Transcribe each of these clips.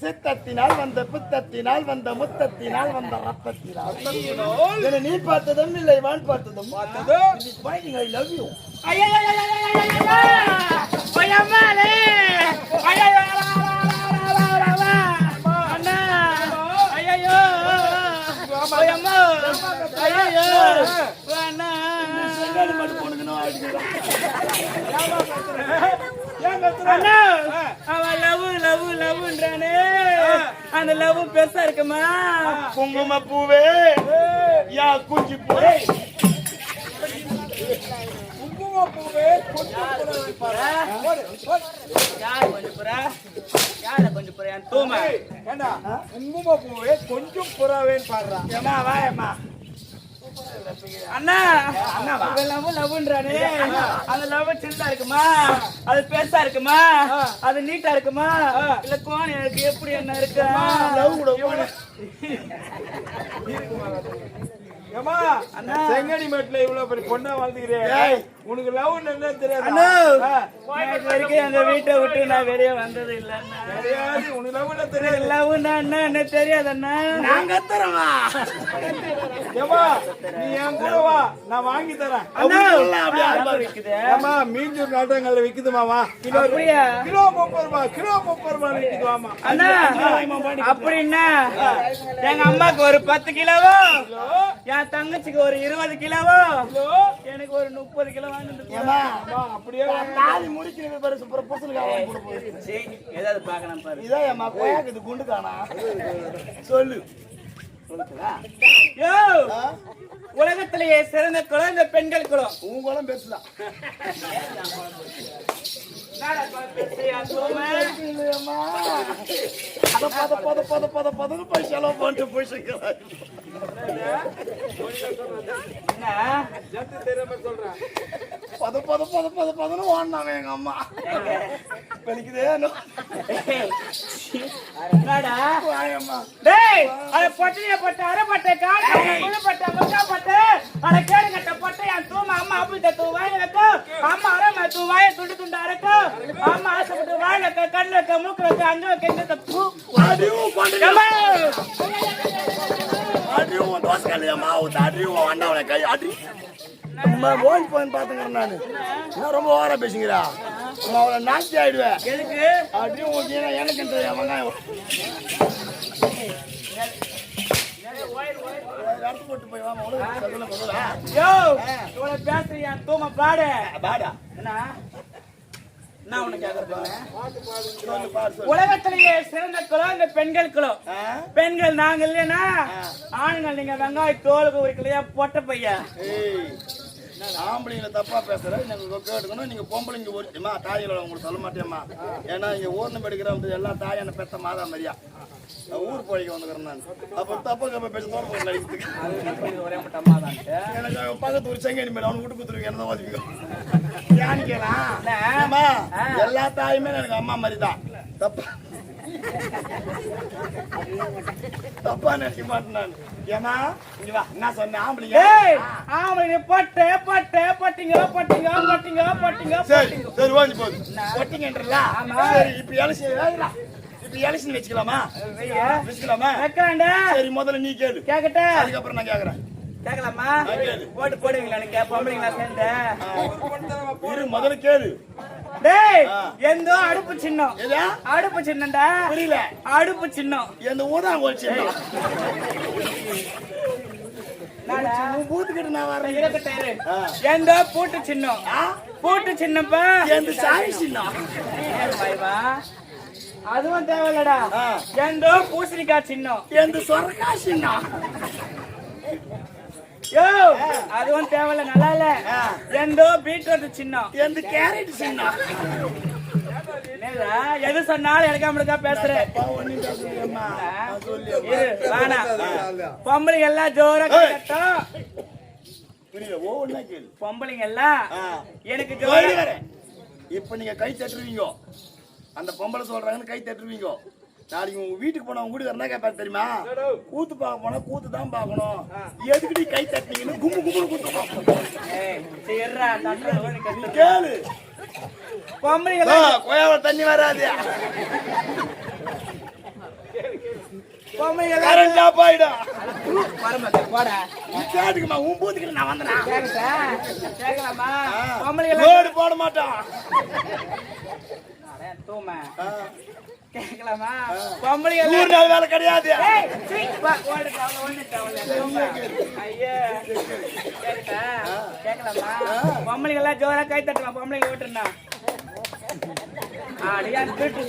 சித்தத்தினால் வந்த புத்தத்தினால் வந்த முத்தத்தினால் வந்த ரத்தத்தினால் நீ பார்த்ததும் இல்லை வான் பார்த்ததும் ஐ லவ் யூ அந்த லவ் பெருசா இருக்குமா? குங்கும பூவே யா குஞ்சி பூவே குங்கும பூவே குங்கும பூவே கொஞ்சம் புறாவேன்னு பாடுறான். ஏமா வா ஏமா அண்ணா லவ்ன்றானே அந்த லவ் சின்னதா இருக்குமா, அது பெருசா இருக்குமா, அது நீட்டா இருக்குமா, இல்ல கோணம் எனக்கு எப்படி என்ன இருக்கு? லவ் கூட செங்கடி மேட்ல இவ்வளவு பெரிய பொண்ணா வாழ்ந்துக்கிறேன், உனக்கு லவ் என்ன தெரியாது? எங்க வீட்டை விட்டு நான் வெளியே வந்தது இல்ல. உனக்கு லவ் என்ன தெரியாது? லவ்னா என்ன தெரியாது அண்ணா. நாங்க தரமா நீ என் கூட வா, நான் வாங்கி தரேன். மீஞ்சூர் நாட்டங்கள்ல விக்குதுமாவா? கிலோ 30 ரூபாய், கிலோ 30 ரூபாய் விக்குதுமாமா. அப்படின்னா எங்க அம்மாக்கு ஒரு 10 கிலோவோ, என் தங்கச்சிக்கு ஒரு 20 கிலோவோ, எனக்கு ஒரு 30 கிலோ அப்படியே முடிக்கிறது பாரு. ஏதாவது பாக்கலாம் பாரு. இதான் கோயாக்கு குண்டு காணா சொல்லு. உலகத்திலேயே சிறந்த குலம் இந்த பெண்கள் குலம். உன் குலம் பேசலாம். எங்க அம்மா பட்ட அரைப்பட்ட காலப்பட்ட முக்காப்பட்ட அதை கேடு கட்ட பட்ட என் தூமா அம்மா அப்படி தூ வாய வைக்க அம்மா அரை தூ வாய துண்டு துண்டா இருக்க அம்மா ஆசைப்பட்டு வாய் வைக்க கண் வைக்க மூக்கு வைக்க அங்க வைக்க இங்க ரொம்ப ஓவரா பேசுங்கிறா, அவளை நாச்சி ஆயிடுவேன். எனக்கு வெங்காயம் போட்டு போய் பேசுறியா தூமா பாடு பாடா என்ன உனக்கு உலகத்திலேயே சிறந்த குலம் இந்த பெண்கள் குலம். பெண்கள் நாங்க இல்லையா ஆண்கள் நீங்க வெங்காய தோலுக்கு உரிக்கலையா பொட்ட பையா. ஆம்பளைங்களை தப்பா பேசுற நீங்க கேட்டுக்கணும். நீங்க பொம்பளைங்க ஒருத்தியமா தாய்களை உங்களுக்கு சொல்ல மாட்டேம்மா. ஏன்னா இங்க ஊர்ந்து படிக்கிற எல்லா தாயான பெத்த மாதா மாதிரியா ஊர் போய்க்கு வந்துக்கிறேன் நான். அப்ப தப்பா கப்ப பேச தோற எனக்கு பக்கத்து ஒரு செங்கடி மேல அவனு விட்டு குத்துருவீங்க என்ன வாதிக்கும் எல்லா தாயுமே எனக்கு அம்மா மாதிரி தான். தப்பா தப்பா நினைக்க மாட்டேன் நான். ஏமா என்ன சொன்ன ஆம்பளைங்க பட்டு பட்டு பட்டிங்க பட்டிங்க பட்டிங்க பட்டிங்க. சரி சரி வாங்கி போகுது பட்டிங்கன்றா. சரி இப்ப எலெக்ஷன் வச்சுக்கலாமா? வச்சுக்கலாமா? சரி முதல்ல நீ கேளு. கேக்கட்ட அதுக்கப்புறம் நான் கேக்குறேன். கேட்கலாமா? ஓட்டு போடுவீங்களா? நீங்க பொம்பளைங்களா சேர்ந்து முதல்ல கேளு. டேய் எந்த அடுப்பு சின்னம்? அடுப்பு சின்னம்டா. புரியல. அடுப்பு சின்னம் எந்த ஊதாங்கோல் சின்னம். பூத்துக்கிட்டு நான் வரேன். எந்த பூட்டு சின்னம்? பூட்டு சின்னப்பா. எந்த சாய் சின்னம்? அதுவும் தேவையில்லடா. எந்த பூசணிக்காய் சின்னம்? எந்த சொரக்கா சின்னம்? அதுவும் தேவையில்ல நல்லா இல்ல. எந்த பீட்ரூட் சின்னம்? எந்த கேரட் சின்னம்? எது சொன்னாலும் எனக்கு நம்மளுக்கா பேசுறேன். பொம்பளைங்க எல்லாம் ஜோரா கட்டும். பொம்பளைங்க எல்லாம் எனக்கு ஜோர. இப்ப நீங்க கை தட்டுருவீங்க, அந்த பொம்பளை சொல்றாங்கன்னு கை தட்டுருவீங்க. நாளைக்கு உங்க வீட்டுக்கு போனா உங்க வீட்டுக்கு என்ன கேட்பாரு தெரியுமா? கூத்து பார்க்க போனா கூத்து தான் பார்க்கணும், எதுக்கு கை தட்டினீங்கன்னு கும்பு கும்பு கூத்து கேளு. பொம்பளைங்க கோயாவில் தண்ணி வராது. பொம்பளைங்க கரண்ட் ஆஃப் ஆயிடும். வரமாட்டே போடா. கேட்டுக்குமா உன் பூத்துக்கிட்டு நான் வந்தேனா? கேட்கலாமா? பொம்பளைங்க ரோடு போட மாட்டான். தூமா கேட்கலாமா? பொம்பளைங்க 100 நாள் வேலை கிடையாது. கேட்கலாமா? பொம்பளைங்க எல்லாம் ஜோரா கை தட்டுவான். பொம்பளைங்க ஓட்டுனா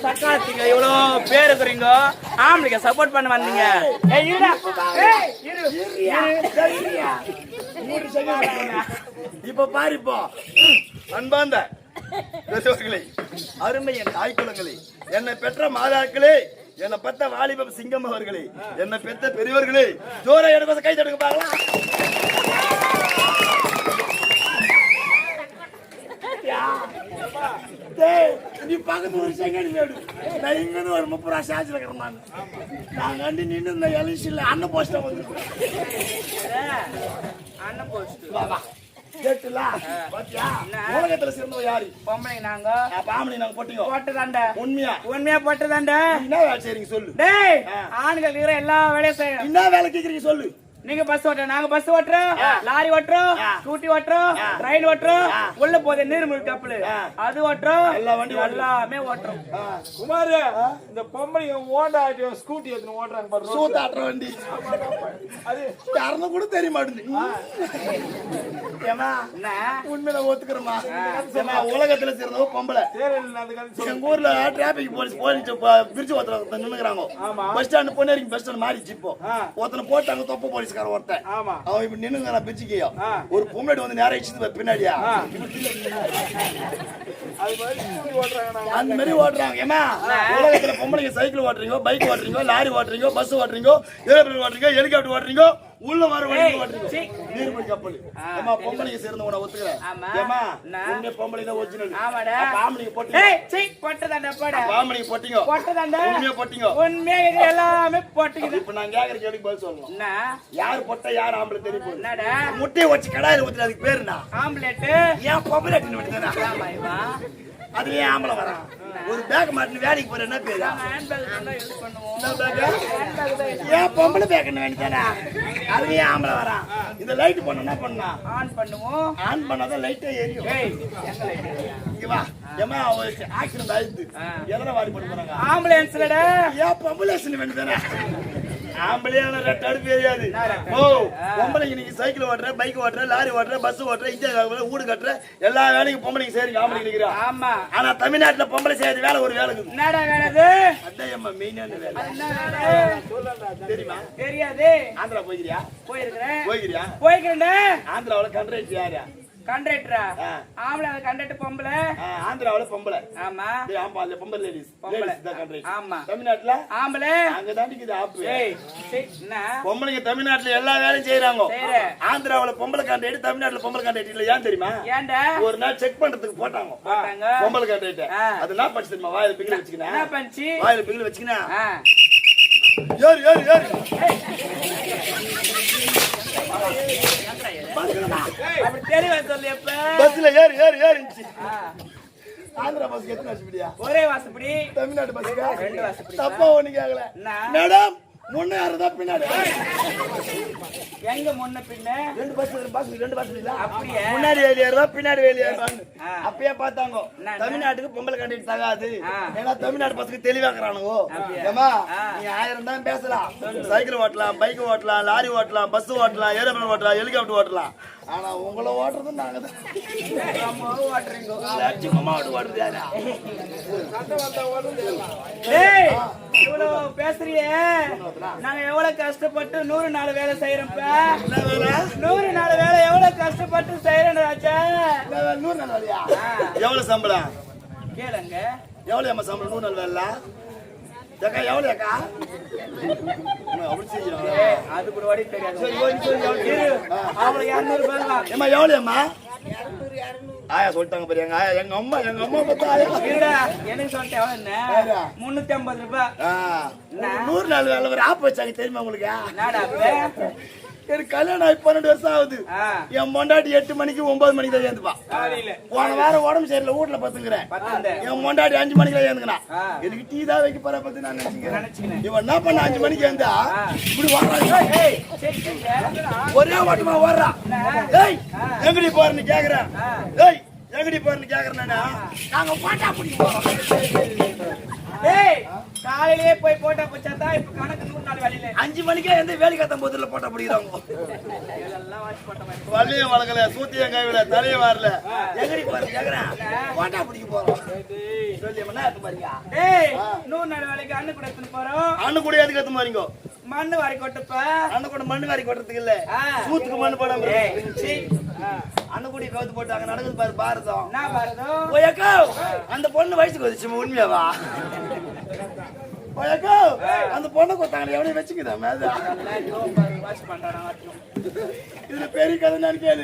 சக்காலத்துக்கு இவ்வளவு பேர் இருக்கிறீங்க. ஆம்பளைங்க சப்போர்ட் பண்ண வந்தீங்க. இப்ப பாருப்போ அன்பாந்த பெற்றோர்களே, அருமை என் தாய்க்குலங்களே, என்னை பெற்ற மாதாக்களே, என்னை பெற்ற வாலிப சிங்கம் அவர்களே, என்னை பெற்ற பெரியவர்களே, ஜோரா எனக்கு கை தடுக்க பாக்கலாம். நீ பக்கத்து ஒரு செகண்ட் வேடு, நான் இங்கிருந்து ஒரு 30 ரூபா சார்ஜ் இருக்கிறேன். நான் கண்டு நின்று இந்த எலிசில அண்ணன் போஸ்ட வந்து அண்ணன் போஸ்ட் கேட்டுல பாத்தியா? உலகத்துல சிறந்தவ யாரு? பொம்பளைங்க நாங்க. பாம்பளை நாங்க போட்டீங்க. போட்டுதாண்டா. உண்மையா? உண்மையா போட்டுதாண்டா. என்ன வேலை செய்றீங்க சொல்லு. டேய், ஆண்கள் இருக்கிற எல்லா வேலையும் செய்யணும். என்ன வேலை கேக்குறீங்க சொல்லு. நீங்க பஸ் ஓட்டுறோம், நாங்க பஸ் ஓட்டுறோம், லாரி ஓட்டுறோம், ஸ்கூட்டி ஓட்டுறோம், ரயில் ஓட்டுறோம், உள்ள போதே நீர்மூழ்கி கப்பல் அது ஓட்டுறோம், எல்லா வண்டி எல்லாமே ஓட்டுறோம். குமார், இந்த பொம்பளைங்க ஓண்டா ஸ்கூட்டி எடுத்து ஓட்டுறாங்க பாரு. சூத்தாட்டுற வண்டி அது யாருன்னு கூட தெரிய மாட்டேங்குது. ஏமா என்ன உண்மையில ஒத்துக்கிறோமா? உலகத்துல சிறந்தவ பொம்பளை. எங்க ஊர்ல டிராபிக் போலீஸ் பிரிட்ஜ் ஒருத்தர் நின்னுக்கிறாங்க. பஸ் ஸ்டாண்ட் பொன்னேரிக்கு பஸ் ஸ்டாண்ட் மாறிச்சு. இப்போ ஒருத்தனை போட்டாங்க தொப்ப போலீஸ்காரன் ஒருத்தன். அவன் இப்ப நின்னுங்க பிரிட்ஜுக்கு ஒரு பொம்பளை வந்து நேரம் இடிச்சு பின்னாடியா அந்த மாதிரி ஓட்டுறாங்க. ஏமா உலகத்துல பொம்பளைங்க சைக்கிள் ஓட்டுறீங்க, பைக் ஓட்டுறீங்க, லாரி ஓட்டுறீங்க, பஸ் ஓட்டுறீங்க, ஏரோப்ளேன் ஓட்டுறீங்க, ஹெலிகாப்டர் ஓட்டுறீங்க, உள்ள வர வண்டி ஓட்டுறீங்க, நீர்மூழ்கி கப்பல். ஏமா பொம்பளைங்க சேர்ந்து உன ஒத்துக்கிறேன். ஏமா உண்மை பொம்பளைங்க தான் ஒரிஜினல். பாம்பளைங்க போட்டீங்க. போட்டுதாண்டா போட. பாம்பளைங்க போட்டீங்க. போட்டுதாண்டா. உண்மையா போட்டீங்க. உண்மையா இது எல்லாமே போட்டுக்குது. இப்ப நான் கேக்குற கேள்விக்கு பதில் சொல்லணும். என்ன யார் போட்டா யார் ஆம்பளை தெரியும். என்னடா முட்டையை வச்சு கடாயில ஊத்துற அதுக்கு பேரு என்ன? ஆம்லெட். ஏன் பொம்பளைன்னு வேண்டியதானே? ஆமா இவா அதுலயே ஆம்பளை வரான். ஒரு பேக் மாட்டினு வேலைக்கு போற என்ன பேரு? ஹேண்ட் பேக் தான் யூஸ் பண்ணுவோம். ஏன் பொம்பளை பேக்னு வேண்டியதானே? அதுலயே ஆம்பளை வரான். இந்த லைட் பண்ண என்ன பண்ணா? ஆன் பண்ணுவோம். ஆன் பண்ணாதான் லைட்டே எரியும். ஏய் எங்க லைட் இங்க வா. ஏமா ஆக்சிடென்ட் ஆயிடுது. எதன வாரி பண்ண போறாங்க? ஆம்புலன்ஸ்லடா. ஏன் பொம்பளைன்னு வேண்டியதானே? ஆம்பளையான தடுப்பு தெரியாது. ஓ பொம்பளைங்க நீங்க சைக்கிள் ஓட்டுற, பைக் ஓட்டுற, லாரி ஓட்டுற, பஸ் ஓட்டுற, இன்ஜின் வீடு கட்டுற எல்லா வேலைக்கும் பொம்பளைங்க செய்றீங்க. ஆம்பளைங்க இருக்கிறா. ஆமா. ஆனா தமிழ்நாட்டுல பொம்பளை செய்யற வேலை ஒரு வேலை இருக்குது. என்னடா வேலை அது? அதான் அம்மா மெயினான வேலை. என்ன வேலை? தெரியுமா? தெரியாது. ஆந்திரா போய்க்கிறியா? போயிருக்கிறேன். போய்க்கிறேன்டா. ஆந்திராவுல கண்ட்ராக்டர் யாரு? கண்டக்டரா? ஆம்பளை கண்டக்டர் பொம்பளை. ஆந்திராவுல பொம்பளை. ஆமா. ஆமா அதுல பொம்பளை லேடிஸ். பொம்பளை தான் கண்ட்ராக்டர். ஆமா. தமிழ்நாட்டுல ஆம்பளை அங்க தான் இருக்குது ஆப்பு. ஏய் என்ன? பொம்பளைங்க தமிழ்நாட்டுல எல்லா வேலையும் செய்றாங்க. செய்றே. ஆந்திராவுல பொம்பளை கண்ட்ராக்டர், தமிழ்நாட்டுல பொம்பளை கண்ட்ராக்டர் இல்ல. ஏன் தெரியுமா? ஏன்டா? ஒரு நாள் செக் பண்றதுக்கு போட்டாங்க. பொம்பளை கண்ட்ராக்டர். அது என்ன பண்ணி தெரியுமா? வாயில பிகில் வச்சுக்கினா. என்ன பண்ணி? வாயில பிகில் வச்சுக்கினா. ஏய் ஏய் அப்படி தெரியல சொல்லு எப்ப? பஸ்ல ஏறிச்சு. ஆந்திரா பஸ் எத்தனை வாசப்படியா? ஒரே வாசப்படி. தமிழ்நாடு பஸ் 2 வாசப்படி. தப்பா ஒண்ணு கேக்கல. மேடம் முன்ன யாருதான் பின்னாடி? எங்க முன்ன பின்ன? 2 பஸ் இல்ல. அப்படியே முன்னாடி வேலையாரா பின்னாடி வேலையாரா அப்பயே பார்த்தாங்க. தமிழ்நாட்டுக்கு பொம்பளை கண்டிட்டு தகாது. ஏன்னா தமிழ்நாடு பஸ்ஸுக்கு தெளிவாக்குறானுங்க. ஏமா நீ 1000 தான் பேசலாம். சைக்கிள் ஓட்டலாம், பைக் ஓட்டலாம், லாரி ஓட்டலாம், பஸ் ஓட்டலாம், ஏரோப்ளேன் ஓட்டலாம், ஹெலிகாப்டர் ஓட்டலாம். ஆனா உங்களை ஓட்டுறது நாங்க தான். ஓட்டுறீங்க. ஓட்டுறது யாரா? டேய் இவ்வளவு பேசுறியே, நாங்க எவ்வளவு கஷ்டப்பட்டு 100 நாள் வேலை செய்யறோம்ப்ப. 100 நாள் வேலை எவ்வளவு கஷ்டப்பட்டு செய்யறோம் ராஜா. 100 நாள் வேலையா? எவ்வளவு சம்பளம் கேளுங்க. எவ்வளவு அம்மா சம்பளம் 100 நாள் வேலை? ஏக்கா எவ்வளவு ஏக்கா? அப்படி செய்யறாங்க. அது கூட வடி தெரியாது. சரி அவள 200 ரூபாய். ஏமா எவ்வளவு அம்மா? ஆயா சொல்லிட்டாங்க பாருங்க. ஆயா எங்க அம்மா பார்த்தா ஆயா இருடா எனக்கு சொல்லிட்டேன். எவ்வளவு என்ன? 350 ரூபாய். 100 நாள் வேலை ஒரு ஆப் வச்சாங்க தெரியுமா உங்களுக்கு? என்னடா எனக்கு கல்யாணம் ஆகி 12 வருஷம் ஆகுது. என் பொண்டாட்டி 8 மணிக்கு 9 மணிக்கு தான் ஏந்துப்பா. போன வாரம் உடம்பு சரியில்லை வீட்டுல பத்துங்கிறேன். என் பொண்டாட்டி 5 மணிக்கு தான் ஏந்துங்கண்ணா. எனக்கு டீ தான் வைக்க போற பத்தி நான் நினைச்சுக்கிறேன். இவன் என்ன பண்ண 5 மணிக்கு ஏந்தா இப்படி ஒரே ஓட்டமா ஓடுறா. ஏய் எங்கடி போறன்னு கேக்குறேன். ஏய் எங்கடி போறன்னு கேக்குறேன். நாங்க போட்டா பிடிக்க போறோம். காலையிலேயே போய் போட்டா போச்சாதான் இப்ப கணக்கு 100 நாள் வேலையில 5 மணிக்கே எந்த வேலை கத்தம் போதுல போட்டா பிடிக்கிறாங்க. வள்ளியும் வளர்க்கல சூத்தியம் கைவில தலைய வரல. எங்கடி போறன்னு கேக்குறேன். போட்டா பிடிக்க போறோம். சொல்லி என்ன எடுத்து பாருங்க. 100 நாள் வேலைக்கு அண்ணு கூட எடுத்து போறோம். அண்ணு கூட எதுக்கு எடுத்து மாறீங்க? மண்ணு வாரி கொட்டுப்பா. அண்ணு கூட மண்ணு வாரி கொட்டுறதுக்கு இல்ல, சூத்துக்கு மண்ணு போடாம. அண்ணு கூட கவுத்து போட்டு அங்க நடக்குது பாரு பாரதம். என்ன பாரதம்? ஓயக்கா அந்த பொண்ணு வயசுக்கு வந்துச்சு உண்மையாவா? ஓயக்கா அந்த பொண்ணை கொத்தாங்க எவனையும் வச்சுக்குதா மேல இதுல பெரிய கதை நான் கேளு.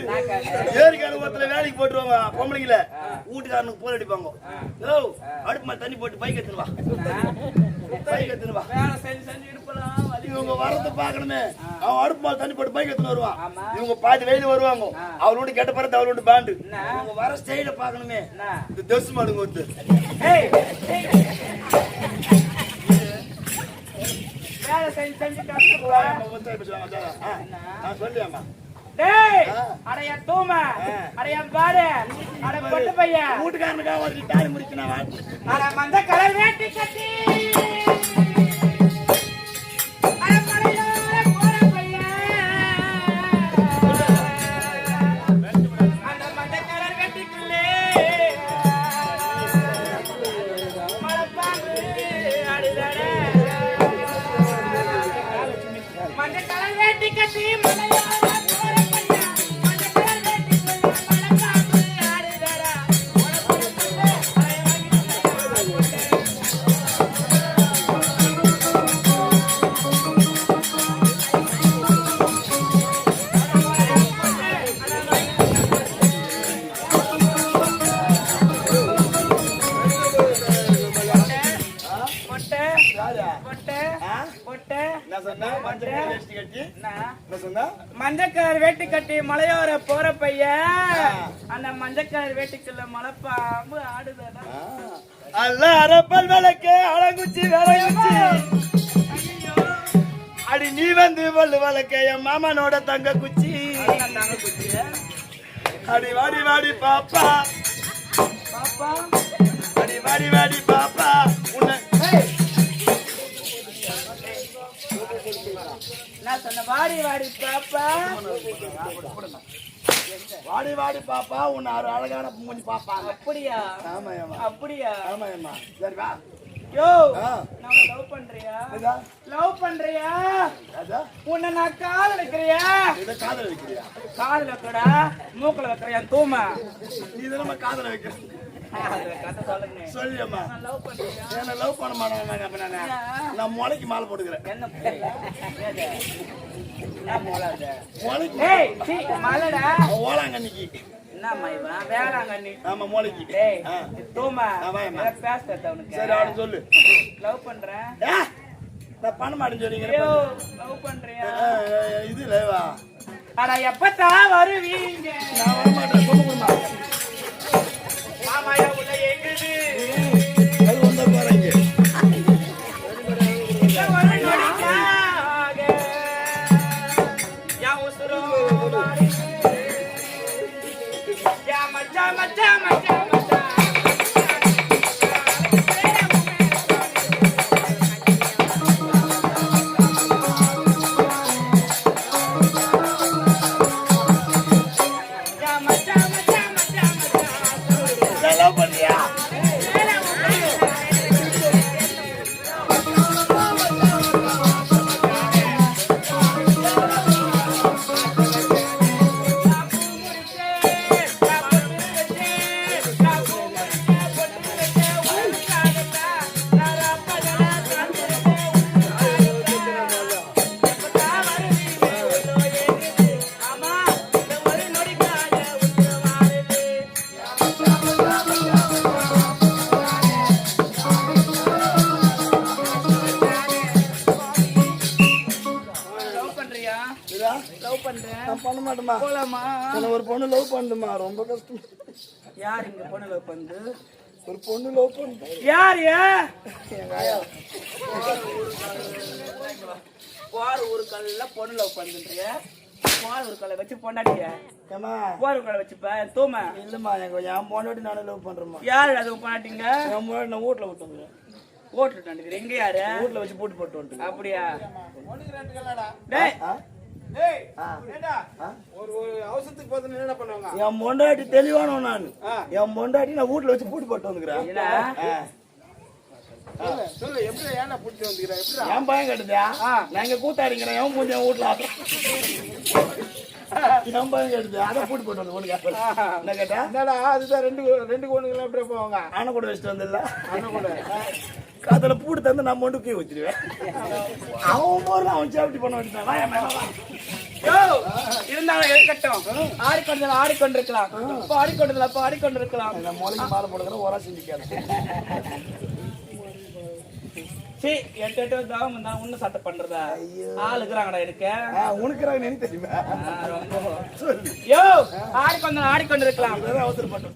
ஏரி கதை ஒருத்தர வேலைக்கு போட்டுருவாங்க பொம்பளைங்கள, வீட்டுக்காரனுக்கு போர் அடிப்பாங்க. ஓ அடுப்பு மேல தண்ணி போட்டு பைக் எடுத்துன்னு வா, பைக் எடுத்துன்னு வா. வேலை செஞ்சு செஞ்சு இருப்பலாம். இவங்க வரத பாக்கணுமே. அவன் அடுப்பு மேல தண்ணி போட்டு பைக் எடுத்துன்னு வருவான். இவங்க பாதி வெயில வருவாங்க. அவளோட கெட்ட பறந்து அவளோட பாண்டு. இவங்க வர ஸ்டைல பாக்கணுமே. இந்த தஸ் மாடுங்க வந்து வேலை செஞ்சு செஞ்சு கஷ்டப்படுவாங்க. சொல்லியாமா டேய் அடைய தூம அடைய பாரு அட பொட்டு பையன் வீட்டுக்காரனுக்காக ஒரு டாய் முடிக்கணும். அட மந்த கலர் வேட்டி கட்டி அட பரையோர போற பையன் அந்த மந்த கலர் வேட்டிக்குள்ளே மரப்பாம்பு அடிதடே மந்த கலர் வேட்டி கட்டி மலையோர மஞ்சக்கார வேட்டி கட்டி மலையோர போற பையன் அந்த மஞ்சக்கார வேட்டிக்குள்ள மலைப்பாம்பு ஆடுதா. அல்ல அரப்பல் விளக்கு அழகுச்சி விளையுச்சி அடி நீ வந்து பல்லு வளர்க்க என் மாமனோட தங்க குச்சி. அடி வாடி வாடி பாப்பா பாப்பா அடி வாடி வாடி பாப்பா உன்னை நான் சொன்ன வாடி வாடி பாப்பா வாடி வாடி பாப்பா உன்னை ஒரு அழகான மூஞ்சி பாப்பாங்க. அப்படியா? ஆமாயம்மா அப்படியா? ஆமாயம்மா. சரி வா. யோ நான் லவ் பண்றியா? லவ் பண்றியா? உன்னை நான் காதல் வைக்கிறியா? இத காதல் வைக்கிறியா? காதல் வைக்கடா மூக்கல வைக்கிறியா தூமா? நீ நம்ம காதல் வைக்கிற கதை சொல்லுங்க. சொல்லியம்மா. நான் லவ் பண்றியா? என்ன லவ் பண்ண மாட்டாங்க அப்ப நான் முளைக்கு மாலை போட்டுக்கிறேன். என்ன மொளது? முளைக்கு ஏய் சீ மலடா ஓலாங்கண்ணிக்கு என்ன மைவா வேளாங்கண்ணி. ஆமா முளைக்கு. ஏய் தூமா ஆமாம்மா. பேசுறது அவனுக்கு. சரி அவனு சொல்லு. லவ் பண்றேன். நான் பண்ண மாட்டேன்னு சொன்னீங்க. ஐயோ லவ் பண்றியா? இது லேவா. அட எப்பதான் வருவீங்க? நான் வர மாட்டேன் சொல்லுங்கம்மா. மாமாயா உள்ள எங்குது? அது வந்த போறீங்க. லவ் பண்றேன். நான் பண்ண மாட்டேமா. போலாமா? எனக்கு ஒரு பொண்ணு லவ் பண்ணுமா, ரொம்ப கஷ்டம். யார் இங்க பொண்ணு லவ் பண்ணுது? ஒரு பொண்ணு லவ் பண்ணு. யார் எங்க ஆயா. போற ஒரு கல்ல பொண்ணு லவ் பண்ணுறிய? போற ஒரு கல்ல வச்சு பொண்டாட்டிய ஏமா போற ஒரு கல்ல வச்சுப்ப தூம. இல்லம்மா, என் பொண்டாட்டி நானே லவ் பண்றேம்மா. யாரு அது பொண்டாட்டிங்க? என் முன்னாடி நான் வீட்டுல விட்டு வந்துடுறேன். ஓட்டு நினைக்கிறேன். எங்க யாரு? வீட்டுல வச்சு போட்டு போட்டு வந்துட்டு. அப்படியா? ஒண்ணுக்கு ரெண்டு கல்லடா. டேய் டேய் ஏண்டா ஒரு அவசரத்துக்கு போறது என்ன பண்ணுவாங்க? என் பொண்டாட்டி தெளிவானவன் நான். என் பொண்டாட்டி நான் வீட்டுல வச்சு போட்டு போட்டு வந்துக்கிறேன். சொல்லு எப்படி ஏன்னா புடிச்சு வந்துக்கிறேன்? எப்படி என் பையன் கட்டுதா? நான் இங்க கூத்தாடிக்கிறேன். எவன் மூஞ்சி என் வீட்டுல ஆடுறான். என் பையன் கட்டுது, அதை போட்டு போட்டு வந்து ஒண்ணு கேட்பேன். என்ன கேட்டா? என்னடா அதுதான் ரெண்டு கோணுங்களா எப்படி போவாங்க? ஆனை கூட வச்சுட்டு வந்தில்ல, அண்ணன் கூட காத்துல பூட்டு தந்து நான் மட்டும் கீழே வச்சிருவேன். அவன் போற அவன் சேஃப்டி பண்ண வேண்டியதான். வாயா மேல வா. யோ இருந்தாலும் இருக்கட்டும். ஆடிக்கொண்டதில் ஆடிக்கொண்டிருக்கலாம். இப்போ ஆடிக்கொண்டதில் அப்போ ஆடிக்கொண்டிருக்கலாம். நான் மூளைக்கு மாலை போடுக்கிறேன், ஓரா செஞ்சுக்காது. சரி எட்டு தான் ஒன்னும் சட்டை பண்றதா? ஆள் இருக்கிறாங்கடா எனக்கு. உனக்கு எனக்கு தெரியுமா? யோ ஆடிக்கொண்டிருக்கலாம். அவசரப்பட்டோம்.